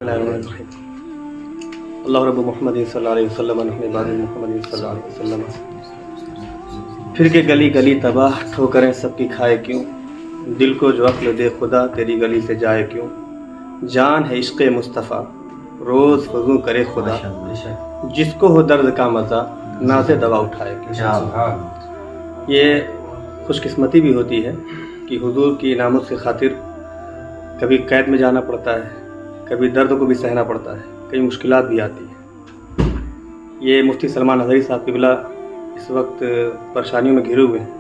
اللہ رب محمد صلی اللہ علیہ وسلم محمد صلی اللہ علیہ وسلم پھر کے گلی گلی تباہ ٹھوکریں سب کی کھائے کیوں، دل کو جو عقل دے خدا تیری گلی سے جائے کیوں، جان ہے عشق مصطفیٰ روز فضوں کرے خدا، جس کو ہو درد کا مزہ ناز دوا اٹھائے کیوں۔ یہ خوش قسمتی بھی ہوتی ہے کہ حضور کی انعامات کی خاطر کبھی قید میں جانا پڑتا ہے، کبھی درد کو بھی سہنا پڑتا ہے، کئی مشکلات بھی آتی ہیں۔ یہ مفتی سلمان حضری صاحب قبلہ اس وقت پریشانیوں میں گھرے ہوئے ہیں،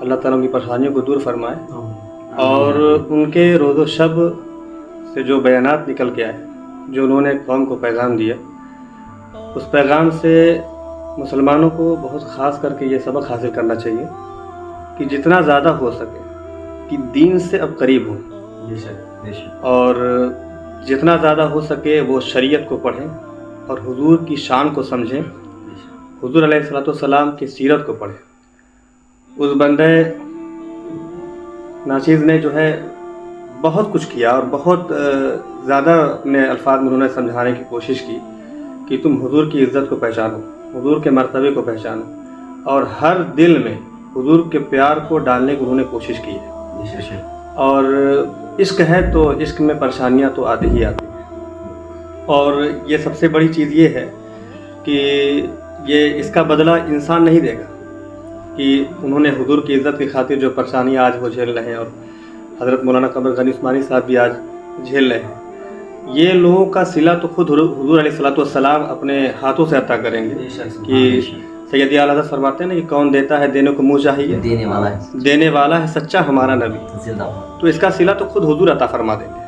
اللہ تعالیٰ ان کی پریشانیوں کو دور فرمائے، اور ان کے روز و شب سے جو بیانات نکل کے آئے، جو انہوں نے قوم کو پیغام دیا، اس پیغام سے مسلمانوں کو بہت خاص کر کے یہ سبق حاصل کرنا چاہیے کہ جتنا زیادہ ہو سکے کہ دین سے اب قریب ہوں، اور جتنا زیادہ ہو سکے وہ شریعت کو پڑھیں اور حضور کی شان کو سمجھیں، حضور علیہ السلام کی سیرت کو پڑھیں۔ اس بندے ناچیز نے جو ہے بہت کچھ کیا اور بہت زیادہ اپنے الفاظ میں انہوں نے سمجھانے کی کوشش کی کہ تم حضور کی عزت کو پہچانو، حضور کے مرتبے کو پہچانو، اور ہر دل میں حضور کے پیار کو ڈالنے کی انہوں نے کوشش کی ہے۔ اور عشق ہے تو عشق میں پریشانیاں تو آتی ہی آتی ہیں، اور یہ سب سے بڑی چیز یہ ہے کہ یہ اس کا بدلہ انسان نہیں دے گا کہ انہوں نے حضور کی عزت کی خاطر جو پریشانیاں آج وہ جھیل رہے ہیں، اور حضرت مولانا قمر غنی عثمانی صاحب بھی آج جھیل رہے ہیں، یہ لوگوں کا صلہ تو خود حضور علیہ السلام اپنے ہاتھوں سے عطا کریں گے کہ سیدی اعلیٰ حضرت فرماتے ہیں نا کہ کون دیتا ہے دینے کو منہ چاہیے، دینے والا ہے سچا ہمارا نبی، تو اس کا صلہ تو خود حضور عطا فرما دیں گے،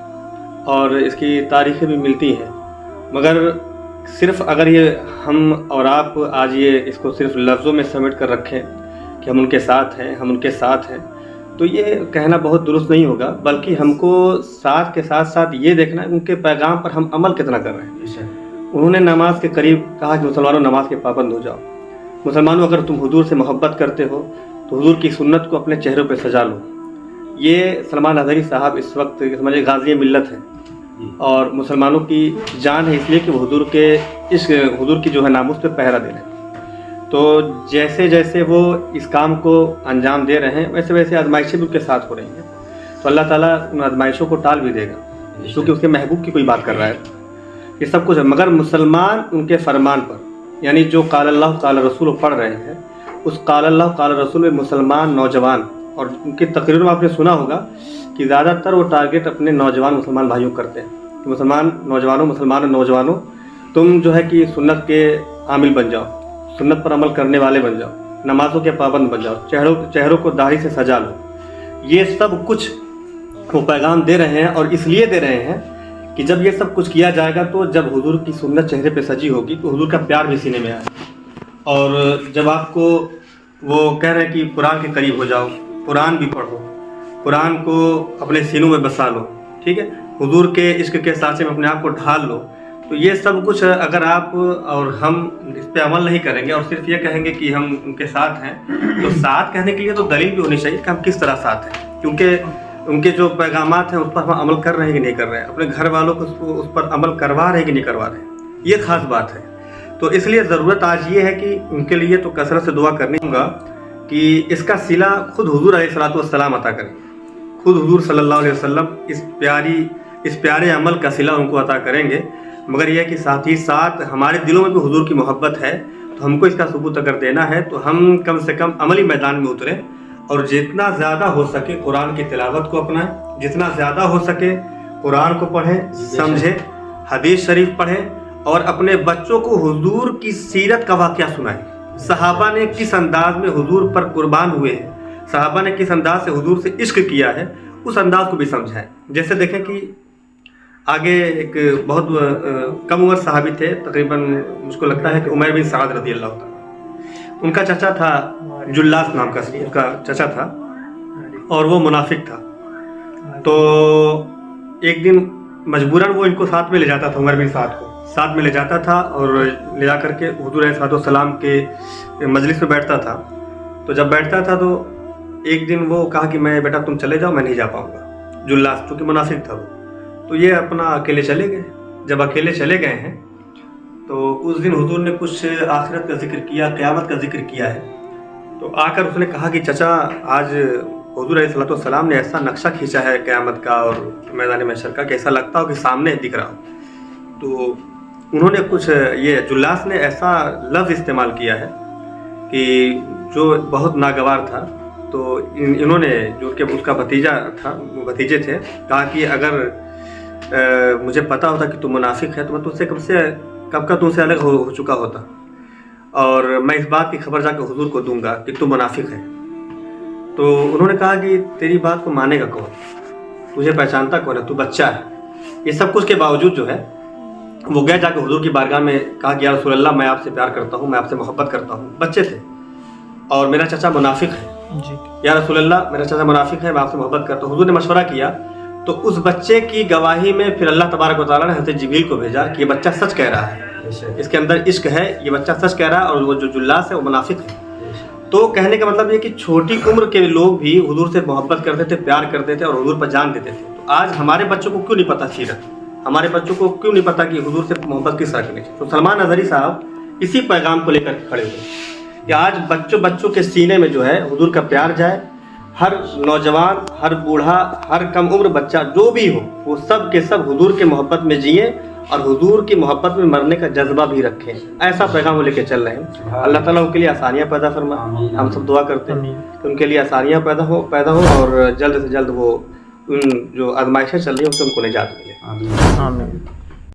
اور اس کی تاریخیں بھی ملتی ہیں۔ مگر صرف اگر یہ ہم اور آپ آج یہ اس کو صرف لفظوں میں سمیٹ کر رکھیں کہ ہم ان کے ساتھ ہیں، ہم ان کے ساتھ ہیں، تو یہ کہنا بہت درست نہیں ہوگا، بلکہ ہم کو ساتھ کے ساتھ ساتھ یہ دیکھنا ہے ان کے پیغام پر ہم عمل کتنا کر رہے ہیں۔ انہوں نے نماز کے قریب کہا کہ مسلمانوں نماز کے پابند ہو جاؤ، مسلمانوں اگر تم حضور سے محبت کرتے ہو تو حضور کی سنت کو اپنے چہروں پہ سجا لو۔ یہ سلمان حضری صاحب اس وقت سمجھے غازی ملت ہیں، اور مسلمانوں کی جان ہے، اس لیے کہ وہ حضور کے حضور کی جو ہے ناموس پہ پہرا دے رہے ہیں۔ تو جیسے جیسے وہ اس کام کو انجام دے رہے ہیں، ویسے ویسے آزمائشیں بھی ان کے ساتھ ہو رہی ہیں، تو اللہ تعالیٰ ان آزمائشوں کو ٹال بھی دے گا، کیونکہ اس کے محبوب کی کوئی بات کر رہا ہے۔ یہ سب کچھ ہے، مگر مسلمان ان کے فرمان پر، یعنی جو قال اللہ قال رسول پڑھ رہے ہیں، اس قال اللہ قال رسول میں مسلمان نوجوان، اور ان کی تقریر میں آپ نے سنا ہوگا کہ زیادہ تر وہ ٹارگیٹ اپنے نوجوان مسلمان بھائیوں کرتے ہیں کہ مسلمان نوجوانوں تم جو ہے کہ سنت کے عامل بن جاؤ، سنت پر عمل کرنے والے بن جاؤ، نمازوں کے پابند بن جاؤ، چہروں کو داڑھی سے سجا لو۔ یہ سب کچھ وہ پیغام دے رہے ہیں، اور اس لیے دے رہے ہیں کہ جب یہ سب کچھ کیا جائے گا تو جب حضور کی سنت چہرے پہ سجی ہوگی تو حضور کا پیار بھی سینے میں آئے، اور جب آپ کو وہ کہہ رہے ہیں کہ قرآن کے قریب ہو جاؤ، قرآن بھی پڑھو، قرآن کو اپنے سینوں میں بسا لو، ٹھیک ہے، حضور کے عشق کے سانچے میں اپنے آپ کو ڈھال لو، تو یہ سب کچھ اگر آپ اور ہم اس پہ عمل نہیں کریں گے اور صرف یہ کہیں گے کہ ہم ان کے ساتھ ہیں، تو ساتھ کہنے کے لیے تو دلیل بھی ہونی چاہیے کہ ہم کس طرح ساتھ ہیں، کیونکہ ان کے جو پیغامات ہیں اس پر ہم عمل کر رہے ہیں کہ نہیں کر رہے ہیں، اپنے گھر والوں کو اس پر عمل کروا رہے ہیں کہ نہیں کروا رہے ہیں، یہ خاص بات ہے۔ تو اس لیے ضرورت آج یہ ہے کہ ان کے لیے تو کثرت سے دعا کرنی ہوگا کہ اس کا صلہ خود حضور علیہ السلام عطا کریں، خود حضور صلی اللہ علیہ وسلم اس پیارے عمل کا صلہ ان کو عطا کریں گے، مگر یہ کہ ساتھ ہی ساتھ ہمارے دلوں میں بھی حضور کی محبت ہے، تو ہم کو اس کا ثبوت اگر دینا ہے تو ہم کم سے کم عملی میدان میں اتریں، اور جتنا زیادہ ہو سکے قرآن کی تلاوت کو اپنائیں، جتنا زیادہ ہو سکے قرآن کو پڑھیں، سمجھیں، حدیث شریف پڑھیں، اور اپنے بچوں کو حضور کی سیرت کا واقعہ سنائیں۔ صحابہ نے کس انداز میں حضور پر قربان ہوئے ہیں، صحابہ نے کس انداز سے حضور سے عشق کیا ہے، اس انداز کو بھی سمجھائیں۔ جیسے دیکھیں کہ آگے ایک بہت کم عمر صحابی تھے، تقریباً مجھ کو لگتا ہے کہ عمیر بن سعد رضی اللہ تعالیٰ، ان کا چچا تھا جلاس نام کا، ان کا چچا تھا، اور وہ منافق تھا، تو ایک دن مجبوراً وہ ان کو ساتھ میں لے جاتا تھا، عمر بن سعد کو ساتھ میں لے جاتا تھا، اور لے جا کر کے حضور علیہ السلام کے مجلس میں بیٹھتا تھا۔ تو جب بیٹھتا تھا تو ایک دن وہ کہا کہ میں بیٹا تم چلے جاؤ، میں نہیں جا پاؤں گا، جلاس چونکہ منافق تھا وہ، تو یہ اپنا اکیلے چلے گئے۔ جب اکیلے چلے گئے ہیں تو اس دن حضور نے کچھ آخرت کا ذکر کیا، قیامت کا ذکر کیا ہے. تو آ کر اس نے کہا کہ چچا آج حضور علیہ الصلوۃ والسلام نے ایسا نقشہ کھینچا ہے قیامت کا اور میدان محشر کا کہ ایسا لگتا ہو کہ سامنے دکھ رہا ہو. تو انہوں نے کچھ یہ جلاس نے ایسا لفظ استعمال کیا ہے کہ جو بہت ناگوار تھا. تو انہوں نے جو کہ اس کا بھتیجے تھے کہا کہ اگر مجھے پتہ ہوتا کہ تم منافق ہے تو میں تم سے کب کا تم سے الگ ہو چکا ہوتا، اور میں اس بات کی خبر جا کے حضور کو دوں گا کہ تم منافق ہے. تو انہوں نے کہا کہ تیری بات کو مانے گا کون، تجھے پہچانتا کون ہے، تو بچہ ہے. یہ سب کچھ کے باوجود جو ہے وہ گئے جا کے حضور کی بارگاہ میں کہا کہ یا رسول اللہ میں آپ سے پیار کرتا ہوں، میں آپ سے محبت کرتا ہوں. بچے تھے اور میرا چچا منافق ہے جی. یا رسول اللہ میرا چچا منافق ہے، میں آپ سے محبت کرتا ہوں. حضور نے مشورہ کیا تو اس بچے کی گواہی میں پھر اللہ تبارک و تعالیٰ نے حضرت جبریل کو بھیجا کہ یہ بچہ سچ کہہ رہا ہے، اس کے اندر عشق ہے، یہ بچہ سچ کہہ رہا ہے، اور وہ جو جلاس ہے وہ منافق ہے. تو کہنے کا مطلب یہ کہ چھوٹی عمر کے لوگ بھی حضور سے محبت کرتے تھے، پیار کرتے تھے اور حضور پر جان دیتے تھے. تو آج ہمارے بچوں کو کیوں نہیں پتہ سیرت، ہمارے بچوں کو کیوں نہیں پتہ کہ حضور سے محبت کس طرح کرنی چاہیے. تو سلمان اظہری صاحب اسی پیغام کو لے کر کھڑے ہوئے کہ آج بچوں کے سینے میں جو ہے حضور کا پیار جائے. ہر نوجوان، ہر بوڑھا، ہر کم عمر بچہ جو بھی ہو وہ سب کے سب حضور کے محبت میں جئیں اور حضور کی محبت میں مرنے کا جذبہ بھی رکھیں. ایسا پیغام وہ لے کے چل رہے ہیں. اللہ تعالیٰ ان کے لیے آسانیاں پیدا فرمائے. ہم سب دعا کرتے ہیں کہ ان کے لیے آسانیاں پیدا ہو اور جلد سے جلد وہ ان جو آزمائشیں چل رہی ہیں اس سے ان کو نجات ملے. آمین.